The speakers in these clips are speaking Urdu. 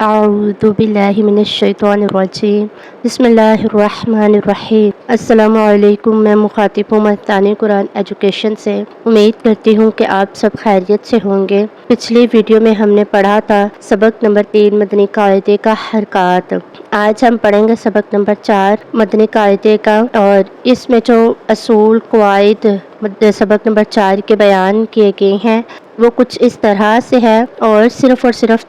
اعوذ باللہ من الشیطان الرجیم بسم اللہ الرحمن الرحیم۔ السلام علیکم، میں مخاطب ہوں مستانی قرآن ایجوکیشن سے۔ امید کرتی ہوں کہ آپ سب خیریت سے ہوں گے۔ پچھلی ویڈیو میں ہم نے پڑھا تھا سبق نمبر 3 مدنی قاعدے کا حرکات۔ آج ہم پڑھیں گے سبق نمبر 4 مدنی قاعدے کا، اور اس میں جو اصول قواعد سبق نمبر 4 کے بیان کیے گئے ہیں وہ کچھ اس طرح سے ہے، اور صرف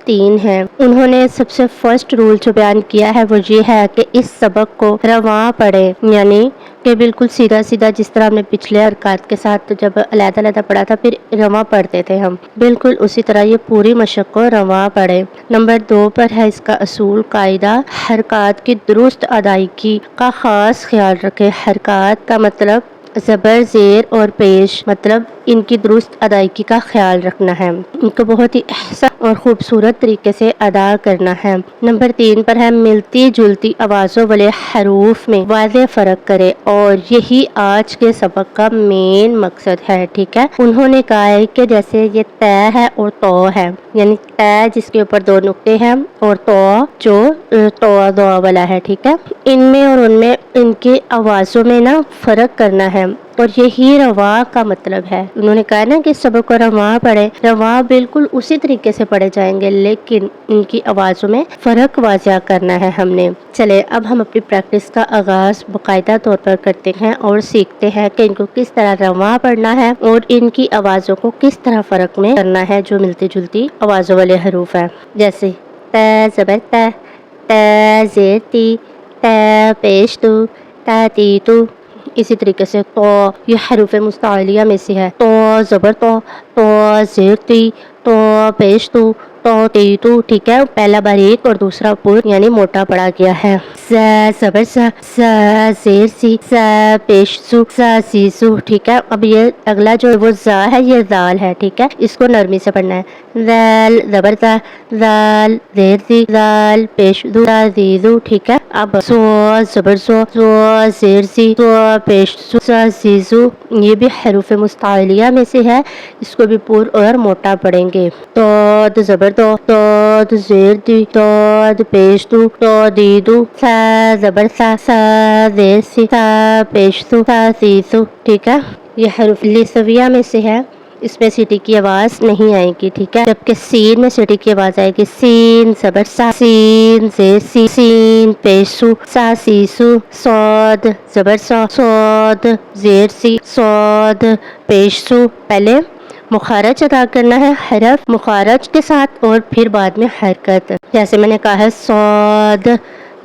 3 ہیں۔ انہوں نے سب سے فرسٹ رول جو بیان کیا ہے وہ یہ ہے کہ اس سبق کو رواں پڑھے، یعنی کہ بالکل سیدھا سیدھا جس طرح ہم نے پچھلے حرکات کے ساتھ جب علیحدہ علیحدہ پڑھا تھا پھر رواں پڑھتے تھے ہم، بالکل اسی طرح یہ پوری مشق کو رواں پڑھے۔ نمبر 2 پر ہے اس کا اصول قاعدہ، حرکات کی درست ادائیگی کا خاص خیال رکھے۔ حرکات کا مطلب زبر، زیر اور پیش، مطلب ان کی درست ادائیگی کا خیال رکھنا ہے، ان کو بہت ہی احسن اور خوبصورت طریقے سے ادا کرنا ہے۔ نمبر 3 پر ہے ملتی جلتی آوازوں والے حروف میں واضح فرق کرے، اور یہی آج کے سبق کا مین مقصد ہے، ٹھیک ہے۔ انہوں نے کہا ہے کہ جیسے یہ تے ہے اور تو ہے، یعنی تے جس کے اوپر 2 نقطے ہیں اور تو جو تو دعا والا ہے، ٹھیک ہے۔ ان میں اور ان میں ان کی آوازوں میں نا فرق کرنا ہے، اور یہی رواں کا مطلب ہے۔ انہوں نے کہا نا کہ سبق کو رواں پڑھے، رواں بالکل اسی طریقے سے پڑھے جائیں گے لیکن ان کی آوازوں میں فرق واضح کرنا ہے ہم نے۔ چلے اب ہم اپنی پریکٹس کا آغاز باقاعدہ طور پر کرتے ہیں اور سیکھتے ہیں کہ ان کو کس طرح رواں پڑھنا ہے اور ان کی آوازوں کو کس طرح فرق میں کرنا ہے جو ملتی جلتی آوازوں والے حروف ہیں، جیسے تے زبر تے، تے زیر تی، تے پیش تو، تے تی تو۔ اسی طریقے سے تو، یہ حروف مستعلیہ میں سے ہے، تو زبر تو زیر تی، تو پیش تو تی تو، ٹھیک ہے۔ پہلا باریک اور دوسرا پر یعنی موٹا پڑا گیا ہے۔ ز زبر ز زیر سی، ز پیش سو، سی سو، ٹھیک ہے۔ اب یہ اگلا جو وہ ز ہے یہ زال ہے، ٹھیک ہے، اس کو نرمی سے پڑھنا ہے۔ زال زبر ز، زال زیر سی، زال پیش دو، زیزو، ٹھیک ہے۔ اب سو زبر سو، سو زیر سی، سو پیش سو، زیزو، یہ بھی حروف مستعلیہ میں سے ہے، اس کو بھی پر اور موٹا پڑھیں گے۔ تو زبر تو زیر دی، تو پیش دو، تو دی دو، سا زبر سا، سا زیر سی، سا پیش سو، سا سی سو، ٹھیک ہے۔ یہ حروف لسویہ میں سے ہے، اس میں سیٹی کی آواز نہیں آئے گی، ٹھیک ہے، جبکہ سین میں سیٹی کی آواز آئے گی۔ سین زبر سا، سین زیر سی، سین پیش سو، سا سی سو۔ صاد زبر سا، صاد زیر سی، صاد پیش سو۔ پہلے مخارج ادا کرنا ہے حرف مخارج کے ساتھ اور پھر بعد میں حرکت، جیسے میں نے کہا ہے صاد،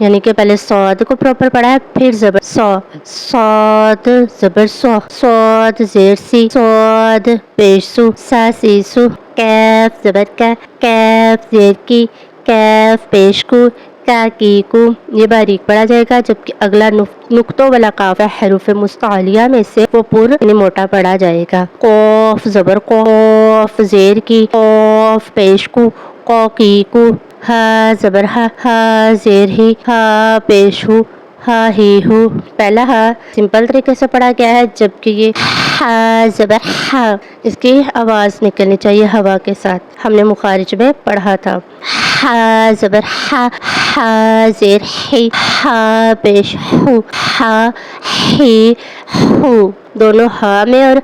یعنی کہ پہلے صاد کو پراپر پڑھا ہے پھر زبر سا، صاد زبر سا، صاد زیر سی، صاد پیش سو، سا سی سو۔ کیف زبر کا، کیف زیر کی، کیف پیش کو، کا کی کو، یہ باریک پڑھا جائے گا، جبکہ اگلا نقطوں والا قاف ہے حروف مستعلیہ میں سے وہ پر یعنی موٹا پڑھا جائے گا۔ قوف زبر قوف زیر کی، قوف پیش کو، قو کی کو۔ ہا زبر ہا، ہا زیر ہی، ہا پیش ہو، ہا ہی ہو۔ پہلا ہا سمپل طریقے سے پڑھا گیا ہے، جبکہ یہ ہا زبر ہا، اس کی آواز نکلنی چاہیے ہوا کے ساتھ، ہم نے مخارج میں پڑھا تھا۔ ہا زبر ہا، ہا زیر ہی، ہا پیش ہو، ہا ہی ہو۔ دونوں ہا میں اور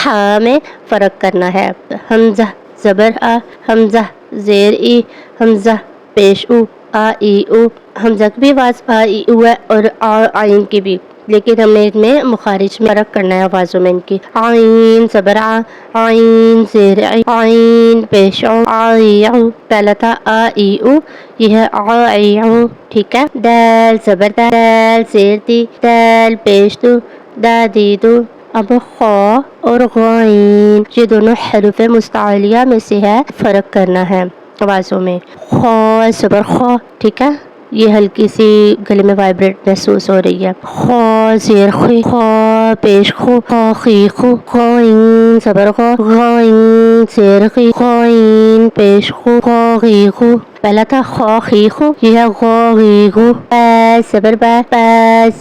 ہا میں فرق کرنا ہے۔ حمزہ زبر آ، حمزہ زیر ای، حمزہ پیش او، آ ای او۔ حمزہ کی بھی آواز آ ای او ہے اور آئین کی بھی، لیکن ہمیں ان میں مخارج میں فرق کرنا ہے آوازوں میں ان کی۔ عین زبر آ، عین زیر ای، عین پیش او، آ ای او۔ پہلا تھا آ ای او، یہ ہے آ ای او، ٹھیک ہے۔ دال زبر دا، دال زیر دی، دال پیش دو، دا دی دو۔ اب خا اور غائن یہ دونوں حروف مستعلیہ میں سے ہے، فرق کرنا ہے آوازوں میں۔ خا زبر خا، ٹھیک ہے، یہ ہلکی سی گلے میں وائبریٹ محسوس ہو رہی ہے۔ خا زیر خی، خا پیش خو، خا خی خو۔ غائن زبر غا، غائن زیر خی، غائن پیش خو، خا غی خو۔ پہلا تھا خو خی خو، یہ ہے غو غی غو، پا زبر با، پا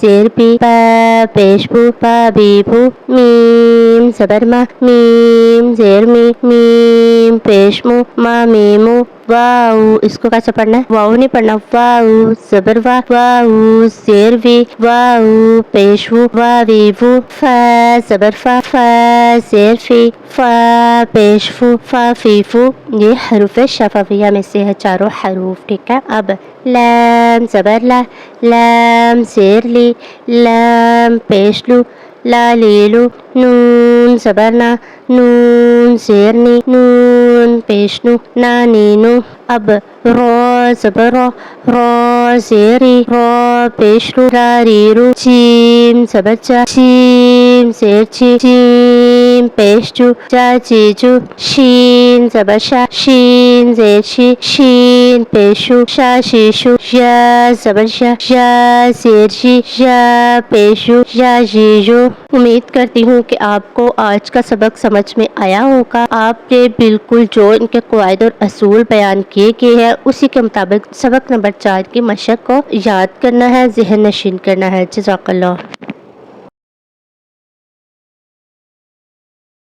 زیر پی، پا پیش بو، پا بی بو، میم زبر ما، میم زیر می، میم پیش مو، ما میمو، واو اس کو کیسے پڑھنا ہے؟ واو نہیں پڑھنا، واو زبر وا، واو زیر وی، واو پیش وو، واوی وو، فا زبر فا، فا زیر فی، فا پیش فو، فا فی فو۔ یہ حروف شفویہ میں سے ہے چاروں حروف، ٹھیک ہے۔ اب لام زبر لا، لام زیر لی، لام پیش لو، لا لیلو، نون زبر نا، نون زیر نی، نون پیش نو، نا نینو۔ اب رو زبر رو، رو زیری، رو پیش رو، را ریرو، جیم زبر جا، جیم زیر چی، جیم پیش جو، جا جیجو، شین زبر شا، شین زیر شی، شین پیشو، شا شیشو، یا زبر شا، یا زیر شی، یا پیشو، یا جیجو۔ امید کرتی ہوں کہ آپ کو آج کا سبق سمجھ میں آیا ہوگا۔ آپ نے بالکل جو ان کے قواعد اور اصول بیان کیے گئے ہیں اسی کے مطابق سبق نمبر 4 کی مشق کو یاد کرنا ہے، ذہن نشین کرنا ہے۔ جزاک اللہ۔